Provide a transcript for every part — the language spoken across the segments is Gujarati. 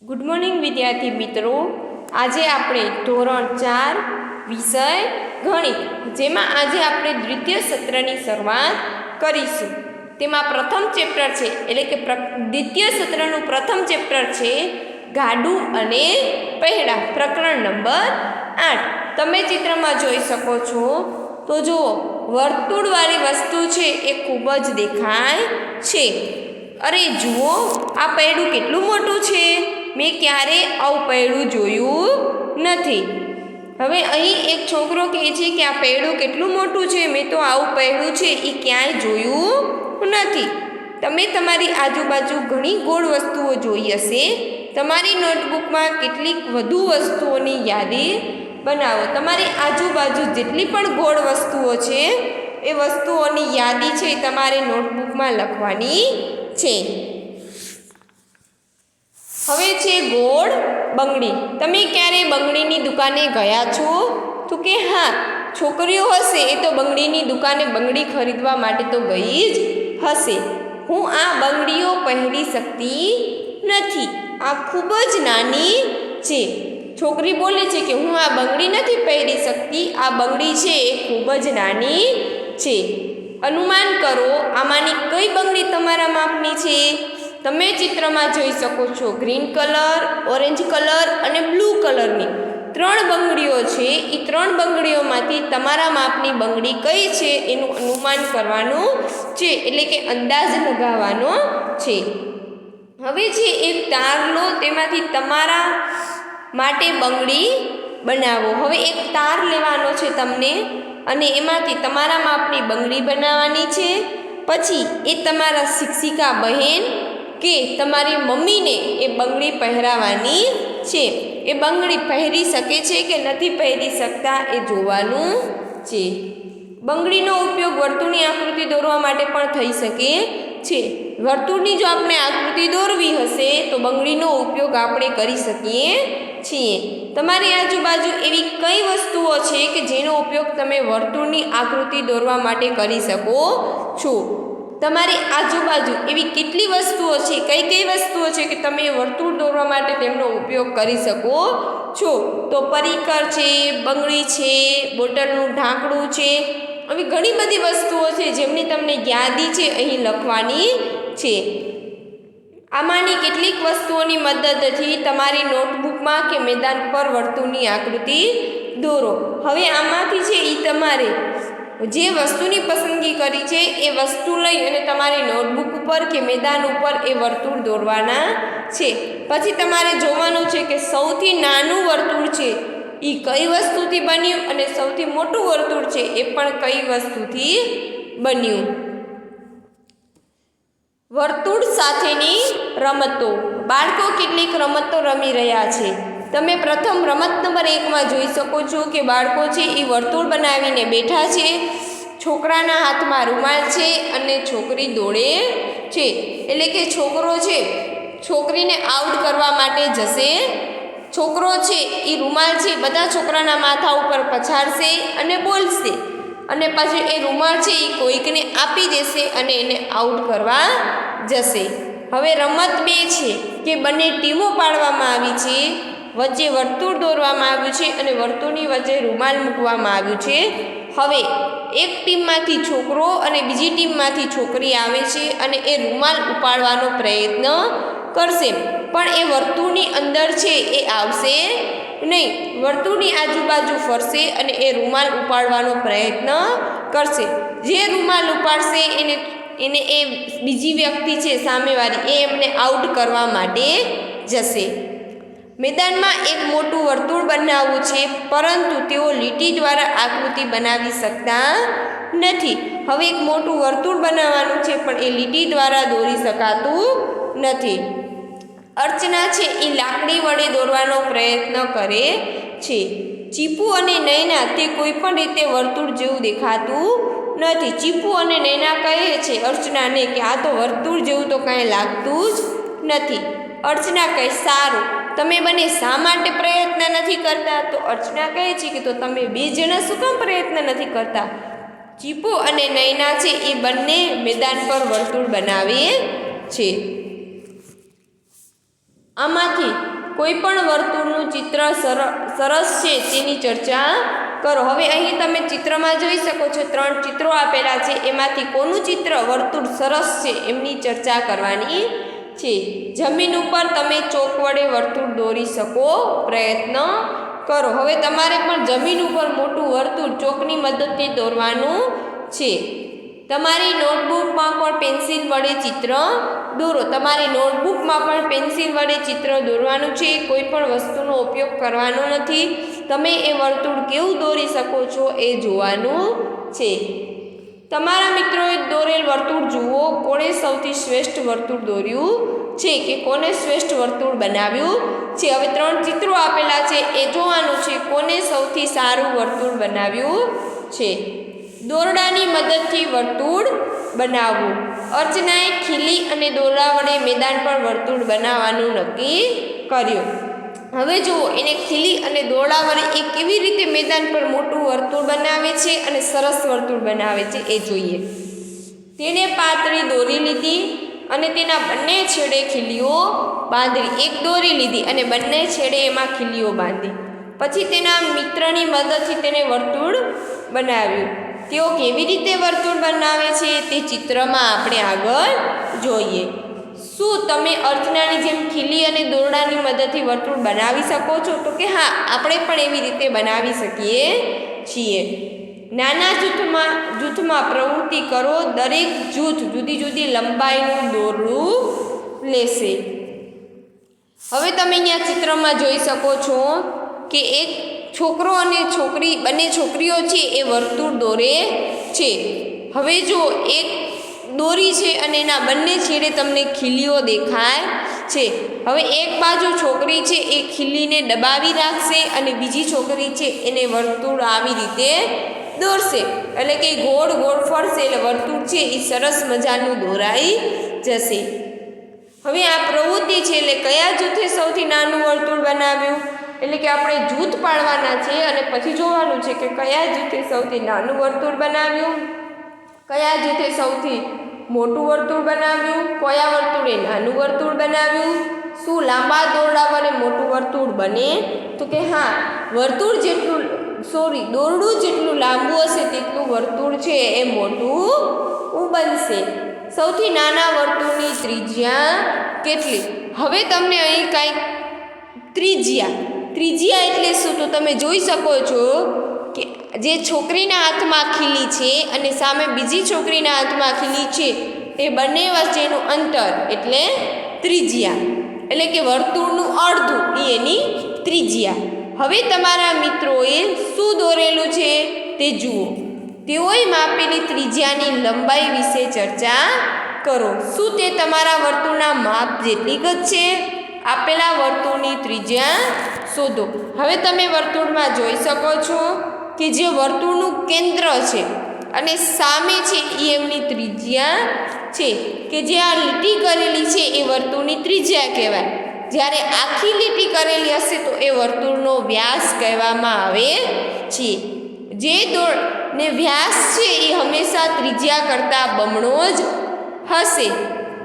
ગુડ મોર્નિંગ વિદ્યાર્થી મિત્રો, આજે આપણે ધોરણ 4 વિષય ગણિત જેમાં આજે આપણે દ્વિતીય સત્રની શરૂઆત કરીશું. તેમાં પ્રથમ ચેપ્ટર છે એટલે કે દ્વિતીય સત્રનું પ્રથમ ચેપ્ટર છે ગાડું અને પૈડા, પ્રકરણ નંબર 8. તમે ચિત્રમાં જોઈ શકો છો તો જુઓ, વર્તુળવાળી વસ્તુ છે એ ખૂબ જ દેખાય છે. અરે જુઓ, આ પૈડું કેટલું મોટું છે, મેં ક્યારે આવું પૈડું જોયું નથી. હવે અહીં એક છોકરો કહે છે કે આ પૈડું કેટલું મોટું છે, મેં તો આવું પૈડું છે એ ક્યાંય જોયું નથી. તમે તમારી આજુબાજુ ઘણી ગોળ વસ્તુઓ જોઈ હશે. તમારી નોટબુકમાં કેટલીક વધુ વસ્તુઓની યાદી બનાવો. તમારી આજુબાજુ જેટલી પણ ગોળ વસ્તુઓ છે એ વસ્તુઓની યાદી છે તમારે નોટબુકમાં લખવાની છે. હવે છે ગોળ બંગડી. તમે ક્યારે બંગડીની દુકાને ગયા છો? તો કે હા, છોકરીઓ હશે એ તો બંગડીની દુકાને બંગડી ખરીદવા માટે તો ગઈ જ હશે. હું આ બંગડીઓ પહેરી શકતી નથી, આ ખૂબ જ નાની છે. છોકરી બોલે છે કે હું આ બંગડી નથી પહેરી શકતી, આ બંગડી છે એ ખૂબ જ નાની છે. અનુમાન કરો, આમાંની કઈ બંગડી તમારા માપની છે? તમે ચિત્રમાં જોઈ શકો છો ગ્રીન કલર, ઓરેન્જ કલર અને બ્લુ કલરની 3 બંગડીઓ છે. એ 3 બંગડીઓમાંથી તમારા માપની બંગડી કઈ છે એનું અનુમાન કરવાનું છે, એટલે કે અંદાજ લગાવવાનો છે. હવે છે એક તાર લો, તેમાંથી તમારા માટે બંગડી બનાવો. હવે એક તાર લેવાનો છે તમને અને એમાંથી તમારા માપની બંગડી બનાવવાની છે. પછી એ તમારા શિક્ષિકા બહેન કે તમારી મમ્મીને એ બંગડી પહેરાવવાની છે. એ બંગડી પહેરી શકે છે કે નથી પહેરી શકતા એ જોવાનું છે. બંગડીનો ઉપયોગ વર્તુળની આકૃતિ દોરવા માટે પણ થઈ શકે છે. વર્તુળની જો આપણે આકૃતિ દોરવી હશે તો બંગડીનો ઉપયોગ આપણે કરી શકીએ છીએ. તમારી આજુબાજુ એવી કઈ વસ્તુઓ છે કે જેનો ઉપયોગ તમે વર્તુળની આકૃતિ દોરવા માટે કરી શકો છો? તમારી આજુબાજુ એવી કેટલી વસ્તુઓ છે, કઈ કઈ વસ્તુઓ છે કે તમે વર્તુળ દોરવા માટે તેમનો ઉપયોગ કરી શકો છો? તો પરિકર છે, બંગડી છે, બોટલનું ઢાંકણું છે, આવી ઘણી બધી વસ્તુઓ છે જેમની તમને યાદી છે અહીં લખવાની છે. આમાંની કેટલીક વસ્તુઓની મદદથી તમારી નોટબુકમાં કે મેદાન પર વર્તુળની આકૃતિ દોરો. હવે આમાંથી છે એ તમારે જે વસ્તુની પસંદગી કરી છે એ વસ્તુ લઈ અને તમારી નોટબુક ઉપર કે મેદાન ઉપર એ વર્તુળ દોરવાના છે. પછી તમારે જોવાનું છે કે સૌથી નાનું વર્તુળ છે એ કઈ વસ્તુથી બન્યું અને સૌથી મોટું વર્તુળ છે એ પણ કઈ વસ્તુથી બન્યું. વર્તુળ સાથેની રમતો. બાળકો કેટલીક રમતો રમી રહ્યા છે. તમે પ્રથમ રમત નંબર 1માં જોઈ શકો છો કે બાળકો છે એ વર્તુળ બનાવીને બેઠા છે. છોકરાના હાથમાં રૂમાલ છે અને છોકરી દોડે છે. એટલે કે છોકરો છે છોકરીને આઉટ કરવા માટે જશે. છોકરો છે એ રૂમાલ છે બધા છોકરાના માથા ઉપર પછાડશે અને બોલશે, અને પછી એ રૂમાલ છે એ કોઈકને આપી દેશે અને એને આઉટ કરવા જશે. હવે રમત 2 છે કે બંને ટીમો પાડવામાં આવી છે. વચ્ચે વર્તુળ દોરવામાં આવ્યું છે અને વર્તુળની વચ્ચે રૂમાલ મૂકવામાં આવ્યું છે. હવે એક ટીમમાંથી છોકરો અને બીજી ટીમમાંથી છોકરી આવે છે અને એ રૂમાલ ઉપાડવાનો પ્રયત્ન કરશે, પણ એ વર્તુળની અંદર છે એ આવશે નહીં. વર્તુળની આજુબાજુ ફરશે અને એ રૂમાલ ઉપાડવાનો પ્રયત્ન કરશે. જે રૂમાલ ઉપાડશે એને એ બીજી વ્યક્તિ છે સામેવાળી એ એમને આઉટ કરવા માટે જશે. મેદાનમાં એક મોટું વર્તુળ બનાવવું છે, પરંતુ તેઓ લીટી દ્વારા આકૃતિ બનાવી શકતા નથી. હવે એક મોટું વર્તુળ બનાવવાનું છે પણ એ લીટી દ્વારા દોરી શકાતું નથી. અર્ચના છે એ લાકડી વડે દોરવાનો પ્રયત્ન કરે છે. ચીપુ અને નૈના તે કોઈ પણ રીતે વર્તુળ જેવું દેખાતું નથી. ચીપુ અને નૈના કહે છે અર્ચનાને કે આ તો વર્તુળ જેવું તો કાંઈ લાગતું જ નથી. અર્ચના કહે સારું, તમે બંને શા માટે પ્રયત્ન નથી કરતા? તો અર્ચના કહે છે કે તો તમે 2 જણા શું કામ પ્રયત્ન નથી કરતા? ચીપુ અને નૈના છે એ બંને મેદાન પર વર્તુળ બનાવે છે. આમાંથી કોઈ પણ વર્તુળનું ચિત્ર સરસ છે તેની ચર્ચા કરો. હવે અહીં તમે ચિત્રમાં જોઈ શકો છો 3 ચિત્રો આપેલા છે. એમાંથી કોનું ચિત્ર વર્તુળ સરસ છે એમની ચર્ચા કરવાની છે. જમીન ઉપર તમે ચોક વડે વર્તુળ દોરી શકો, પ્રયત્ન કરો. હવે તમારે પણ જમીન ઉપર મોટું વર્તુળ ચોકની મદદથી દોરવાનું છે. તમારી નોટબુકમાં પણ પેન્સિલ વડે ચિત્ર દોરો. તમારી નોટબુકમાં પણ પેન્સિલ વડે ચિત્ર દોરવાનું છે. કોઈ પણ વસ્તુનો ઉપયોગ કરવાનો નથી. તમે એ વર્તુળ કેવું દોરી શકો છો એ જોવાનું છે. તમારા મિત્રોએ દોરેલ વર્તુળ જુઓ. કોણે સૌથી શ્રેષ્ઠ વર્તુળ દોર્યું છે કે કોને શ્રેષ્ઠ વર્તુળ બનાવ્યું છે. હવે 3 ચિત્રો આપેલા છે એ જોવાનું છે કોને સૌથી સારું વર્તુળ બનાવ્યું છે. દોરડાની મદદથી વર્તુળ બનાવવું. અર્ચનાએ ખીલી અને દોરડા વડે મેદાન પર વર્તુળ બનાવવાનું નક્કી કર્યું. હવે જુઓ એને ખીલી અને દોરડા વડે એ કેવી રીતે મેદાન પર મોટું વર્તુળ બનાવે છે અને સરસ વર્તુળ બનાવે છે એ જોઈએ. તેણે પાતળી દોરી લીધી અને તેના બંને છેડે ખીલીઓ બાંધી. એક દોરી લીધી અને બંને છેડે એમાં ખીલીઓ બાંધી. પછી તેના મિત્રની મદદથી તેને વર્તુળ બનાવ્યું. તેઓ કેવી રીતે વર્તુળ બનાવે છે તે ચિત્રમાં આપણે આગળ જોઈએ. શું તમે અર્ચનાની જેમ ખીલી અને દોરડાની મદદથી વર્તુળ બનાવી શકો છો? તો કે હા, આપણે પણ એવી રીતે બનાવી શકીએ છીએ. નાના જૂથમાં પ્રવૃત્તિ કરો. દરેક જૂથ જુદી જુદી લંબાઈનું દોરડું લેશે. હવે તમે અહીંયા ચિત્રમાં જોઈ શકો છો કે એક છોકરો અને છોકરી, બંને છોકરીઓ છે એ વર્તુળ દોરે છે. હવે જો એક દોરી છે અને એના બંને છેડે તમને ખીલીઓ દેખાય છે. હવે એક બાજુ છોકરી છે એ ખીલીને દબાવી રાખશે અને બીજી છોકરી છે એને વર્તુળ આવી રીતે દોરશે. એટલે કે ગોળ ગોળ ફરશે એટલે વર્તુળ છે એ સરસ મજાનું દોરાઈ જશે. હવે આ પ્રવૃત્તિ છે એટલે કયા જૂથે સૌથી નાનું વર્તુળ બનાવ્યું? એટલે કે આપણે જૂથ પાડવાના છે અને પછી જોવાનું છે કે કયા જૂથે સૌથી નાનું વર્તુળ બનાવ્યું, કયા જૂથે સૌથી મોટું વર્તુળ બનાવ્યું, કયા વર્તુળે નાનું વર્તુળ બનાવ્યું. શું લાંબા દોરડા વડે મોટું વર્તુળ બને? તો કે હા, દોરડું જેટલું લાંબુ હશે તેટલું વર્તુળ છે એ મોટું બનશે. સૌથી નાના વર્તુળની ત્રિજ્યા કેટલી? હવે તમને અહીં કાંઈક ત્રિજ્યા એટલે શું? તો તમે જોઈ શકો છો કે જે છોકરીના હાથમાં ખીલી છે અને સામે બીજી છોકરીના હાથમાં ખીલી છે એ બંને વચ્ચેનું અંતર એટલે ત્રિજ્યા. એટલે કે વર્તુળનું અડધું એની ત્રિજ્યા. હવે તમારા મિત્રોએ શું દોરેલું છે તે જુઓ. તેઓએ માપેલી ત્રિજ્યાની લંબાઈ વિશે ચર્ચા કરો. શું તે તમારા વર્તુળના માપ જેટલી જ છે? આપેલા વર્તુળની ત્રિજ્યા શોધો. હવે તમે વર્તુળમાં જોઈ શકો છો કે જે વર્તુળનું કેન્દ્ર છે અને સામે છે એ એમની ત્રિજ્યા છે. કે જે આ લીટી કરેલી છે એ વર્તુળની ત્રિજ્યા કહેવાય. જ્યારે આખી લીટી કરેલી હશે તો એ વર્તુળનો વ્યાસ કહેવામાં આવે છે. જે દોરને વ્યાસ છે એ હંમેશા ત્રિજ્યા કરતાં બમણો જ હશે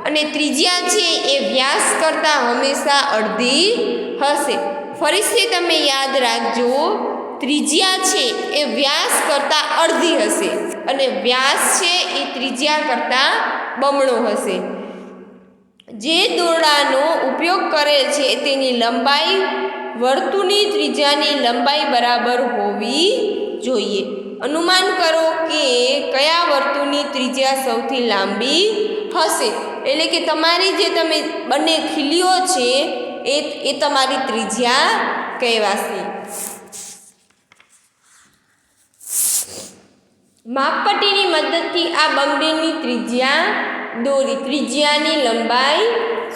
અને ત્રિજ્યા છે એ વ્યાસ કરતાં હંમેશા અડધી હશે. ફરીથી તમે યાદ રાખજો, ત્રિજ્યા છે એ વ્યાસ કરતાં અડધી હશે અને વ્યાસ છે એ ત્રિજ્યા કરતાં બમણો હશે. જે દોરડાનો ઉપયોગ કરે છે તેની લંબાઈ વર્તુળની ત્રિજ્યાની લંબાઈ બરાબર હોવી જોઈએ. અનુમાન કરો કે કયા વર્તુળની ત્રિજ્યા સૌથી લાંબી હશે. એટલે કે તમારી જે તમે બંને ખીલીઓ છે એ તમારી ત્રિજ્યા કહેવાશે. માપપટ્ટીની મદદથી આ બંનેની ત્રિજ્યા દોરી. ત્રિજ્યાની લંબાઈ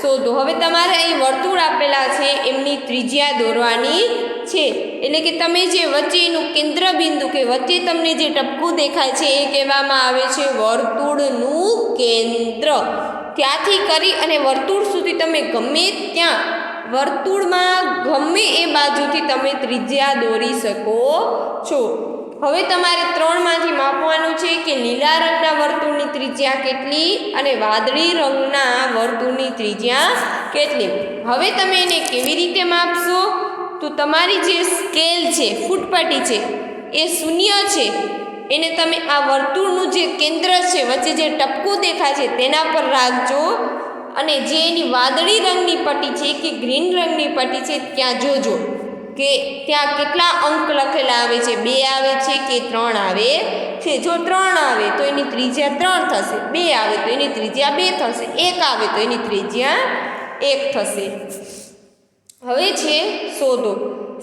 શોધો. હવે તમારે અહીં વર્તુળ આપેલા છે એમની ત્રિજ્યા દોરવાની છે. એટલે કે તમે જે વચ્ચેનું કેન્દ્ર બિંદુ કે વચ્ચે તમને જે ટપકું દેખાય છે એ કહેવામાં આવે છે વર્તુળનું કેન્દ્ર. ત્યાંથી કરી અને વર્તુળ સુધી તમે ગમે ત્યાં વર્તુળમાં ગમે એ બાજુથી તમે ત્રિજ્યા દોરી શકો છો. હવે તમારે 3માંથી માપવાનું છે કે લીલા રંગના વર્તુળની ત્રિજ્યા કેટલી અને વાદળી રંગના વર્તુળની ત્રિજ્યા કેટલી. હવે તમે એને કેવી રીતે માપશો? તો તમારી જે સ્કેલ છે, ફૂટપટ્ટી છે, એ 0 છે. એને તમે આ વર્તુળનું જે કેન્દ્ર છે, વચ્ચે જે ટપકું દેખાય છે તેના પર રાખજો અને જે એની વાદળી રંગની પટ્ટી છે કે ગ્રીન રંગની પટ્ટી છે ત્યાં જોજો કે ત્યાં કેટલા અંક લખેલા આવે છે. 2 આવે છે કે 3 આવે છે. જો 3 આવે તો એની ત્રિજ્યા 3 થશે. 2 આવે તો એની ત્રિજ્યા 2 થશે. 1 આવે તો એની ત્રિજ્યા 1 થશે. હવે છે શોધો.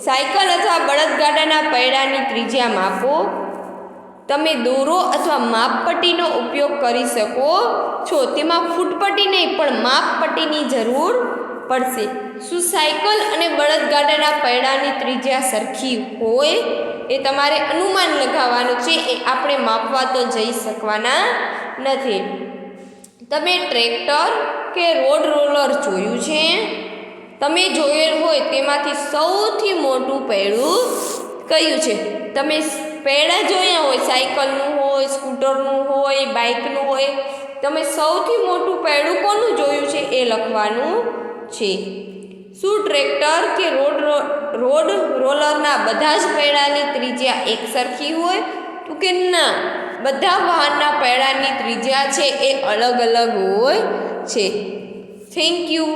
સાયકલ અથવા બળદગાડાના પૈડાની ત્રિજ્યા માપો. તમે દોરો અથવા માપપટ્ટીનો ઉપયોગ કરી શકો છો. તેમાં ફૂટપટ્ટી નહીં પણ માપપટ્ટીની જરૂર પડશે. શું સાયકલ અને બળદગાડાના પૈડાની ત્રિજ્યા સરખી હોય? એ તમારે અનુમાન લગાવવાનું છે. એ આપણે માપવા તો જઈ શકવાના નથી. તમે ટ્રેક્ટર કે રોડ રોલર જોયું છે? તમે જોયેલ હોય તેમાંથી સૌથી મોટું પૈડું કયું છે? તમે પૈડા જોયા હોય, સાયકલનું હોય, સ્કૂટરનું હોય, બાઇકનું હોય, તમે સૌથી મોટું પૈડું કોનું જોયું છે એ લખવાનું છે. શું ટ્રેક્ટર કે રોડ રોલરના બધા જ પૈડાની ત્રિજ્યા એક સરખી હોય? તો કે ના, બધા વાહનના પૈડાની ત્રિજ્યા છે એ અલગ અલગ હોય છે. Thank you.